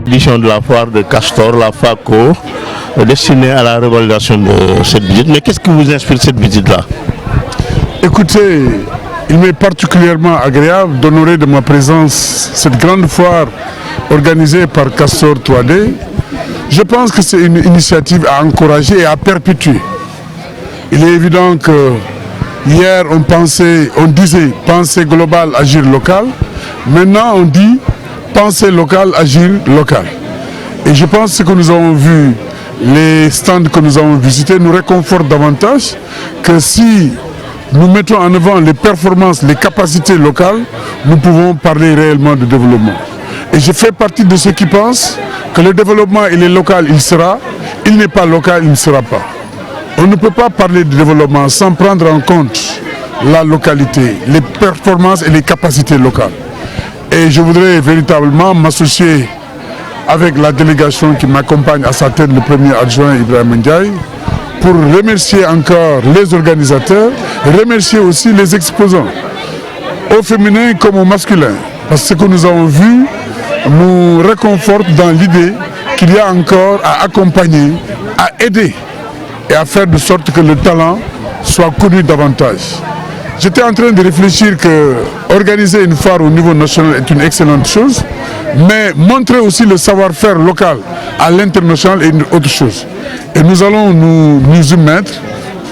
Édition de la foire de Castor, la FACO, destinée à la revalorisation de cette visite. Mais qu'est-ce qui vous inspire cette visite-là? Écoutez, il m'est particulièrement agréable d'honorer de ma présence cette grande foire organisée par Castor 3D. Je pense que c'est une initiative à encourager et à perpétuer. Il est évident que hier on disait penser global, agir local. Maintenant on dit penser local, agir local. Et je pense que nous avons vu, les stands que nous avons visités nous réconfortent davantage que si nous mettons en avant les performances, les capacités locales, nous pouvons parler réellement de développement. Et je fais partie de ceux qui pensent que le développement, il est local, il sera. Il n'est pas local, il ne sera pas. On ne peut pas parler de développement sans prendre en compte la localité, les performances et les capacités locales. Et je voudrais véritablement m'associer avec la délégation qui m'accompagne à sa tête, le premier adjoint Ibrahim Ndiaye, pour remercier encore les organisateurs, remercier aussi les exposants, au féminin comme au masculin. Parce que ce que nous avons vu nous réconforte dans l'idée qu'il y a encore à accompagner, à aider et à faire de sorte que le talent soit connu davantage. J'étais en train de réfléchir que organiser une foire au niveau national est une excellente chose, mais montrer aussi le savoir-faire local à l'international est une autre chose. Et nous allons nous y mettre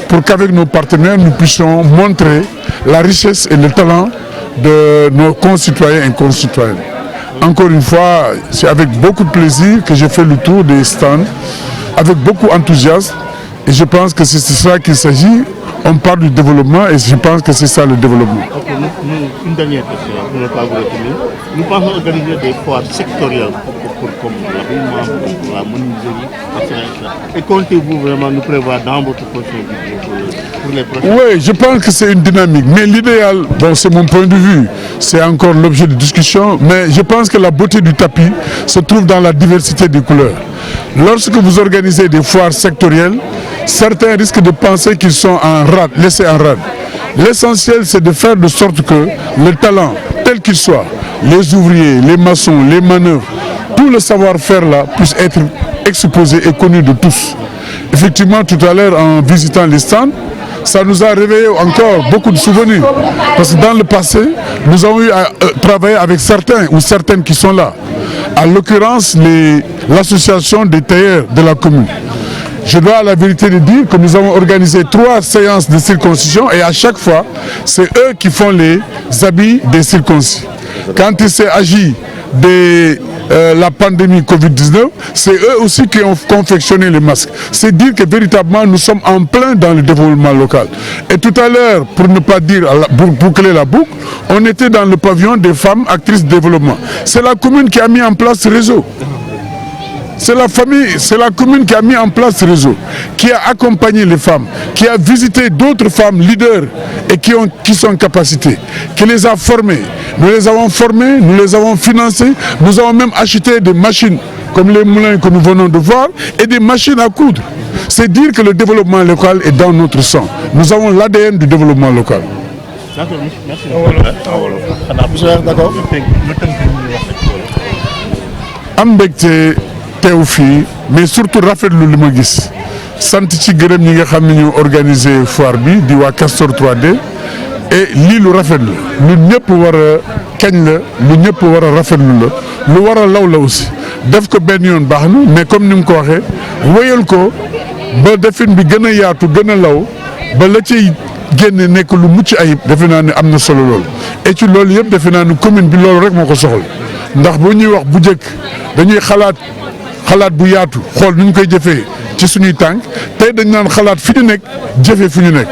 pour qu'avec nos partenaires, nous puissions montrer la richesse et le talent de nos concitoyens et concitoyennes. Encore une fois, c'est avec beaucoup de plaisir que j'ai fait le tour des stands, avec beaucoup d'enthousiasme, et je pense que c'est ça qu'il s'agit. On parle du développement et je pense que c'est ça le développement. Okay, une dernière question pour ne pas vous retenir. Nous pensons organiser des foires sectorielles pour l'habillement, pour la menuiserie, etc. Et comptez-vous vraiment nous prévoir dans votre prochain budget pour les prochains? Oui, je pense que c'est une dynamique. Mais l'idéal, bon, c'est mon point de vue, c'est encore l'objet de discussion, mais je pense que la beauté du tapis se trouve dans la diversité des couleurs. Lorsque vous organisez des foires sectorielles, certains risquent de penser qu'ils sont laissés en rade. L'essentiel, c'est de faire de sorte que le talent, tel qu'il soit, les ouvriers, les maçons, les manœuvres, tout le savoir-faire là puisse être exposé et connu de tous. Effectivement, tout à l'heure, en visitant les stands, ça nous a réveillé encore beaucoup de souvenirs. Parce que dans le passé, nous avons eu à travailler avec certains ou certaines qui sont là. En l'occurrence, l'association des tailleurs de la commune. Je dois à la vérité de dire que nous avons organisé 3 séances de circoncision et à chaque fois, c'est eux qui font les habits des circoncis. Quand il s'agit de la pandémie Covid-19, c'est eux aussi qui ont confectionné les masques. C'est dire que véritablement nous sommes en plein dans le développement local. Et tout à l'heure, pour ne pas dire, pour boucler la boucle, on était dans le pavillon des femmes actrices de développement. C'est la commune qui a mis en place ce réseau. C'est la commune qui a mis en place ce réseau, qui a accompagné les femmes, qui a visité d'autres femmes leaders et qui sont en capacité, qui les a formées. Nous les avons formées, nous les avons financées, nous avons même acheté des machines comme les moulins que nous venons de voir et des machines à coudre. C'est dire que le développement local est dans notre sang. Nous avons l'ADN du développement local. Merci. teew fii mais surtout rafetlu li ma gis sant ci gërëm ñi nga xam ne ñu organiser foire bi di waa Castor 3D et lii lu rafet la lu ñëpp war a kañ la lu ñëpp war a rafetlu la lu war a law la aussi def ko benn yoon baax na mais comme ni mu ko waxee wéyal ko ba defin bi gën a yaatu gën a law ba la ciy génne nekk lu mucc ayib defe naa ne am na solo lool et ci loolu yëpp defe naa ne commune bi loolu rek moo ko soxla ndax bu ñuy wax bu njëkk dañuy xalaat bu yaatu xool nu ñu koy jëfee ci suñuy tànk tey dañ naan xalaat fi ñu nekk jëfee fi ñu nekk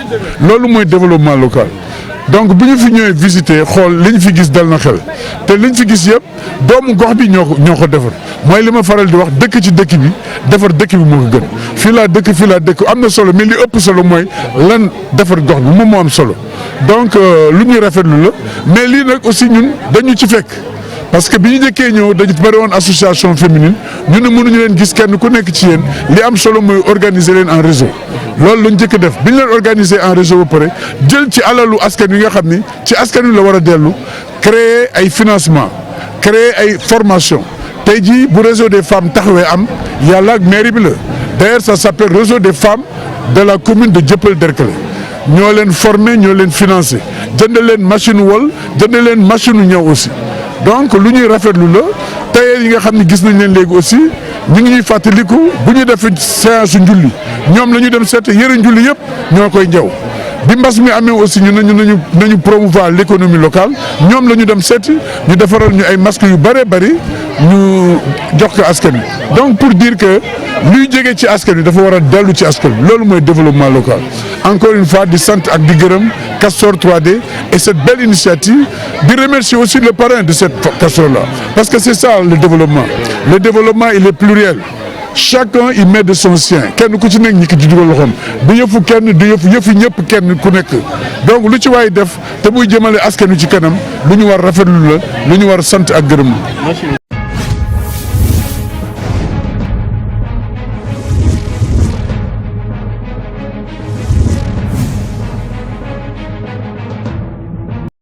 loolu mooy développement local. donc bu ñu fi ñëwee visiter xool li ñu fi gis dal na xel te li ñu fi gis yëpp doomu gox bi ñoo ko defar mooy li ma faral di wax dëkk ci dëkk bi defar dëkk bi moo ko gën fii laa dëkk am na solo mais li ëpp solo mooy lan defar gox bi moom moo am solo donc lu ñuy rafetlu la mais lii nag aussi ñun dañu ci fekk. parce que bi ñu njëkkee ñëw dañu bëri woon association féminine ñu ne mënuñu leen gis kenn ku nekk ci yéen li am solo mooy organiser leen en réseau loolu lañ njëkk def bi ñu leen organiser en réseau ba pare jël ci alalu askan wi nga xam ni ci askan wi la war a dellu créer ay financement créer ay formation tey jii bu réseau des femmes taxawee am yàlla ak mairie bi la d'ailleurs ça s'appelle réseau des femmes de la commune de Dieuppeul-Derklé ñoo leen formé ñoo leen financé jënd leen machine wol jënd leen machine ñëw aussi donc lu ñuy rafetlu la tailleur yi nga xam ne gis nañ leen léegi aussi ñu ngi ñuy fàttaliku bu ñu def séance njulli ñoom la ñu dem seet yëre njulli yëpp ñoo koy njaw bi mbas mi amee aussi ñu nañu promouvoir l'économie locale ñoom la ñu dem seeti ñu defaral ñu ay masques yu bëree bëri ñu jox ko askan wi donc pour dire que luy jege ci askan wi dafa war a dellu ci askan wi loolu mooy développement local encore une fois di sant ak di gërëm Castor 3D et cette belle initiative di remercier aussi le parrain de cette Castor là parce que c'est ça le développement il est pluriel chacun y met de son sien kenn ku ci nekk ñi ki ci dugal loxoom du yëfu kenn du yëfu ñëpp kenn ku nekk donc lu ci waay def te muy jëmale askan wi ci kanam lu ñu war rafetlu la lu ñu war sant ak gërëm.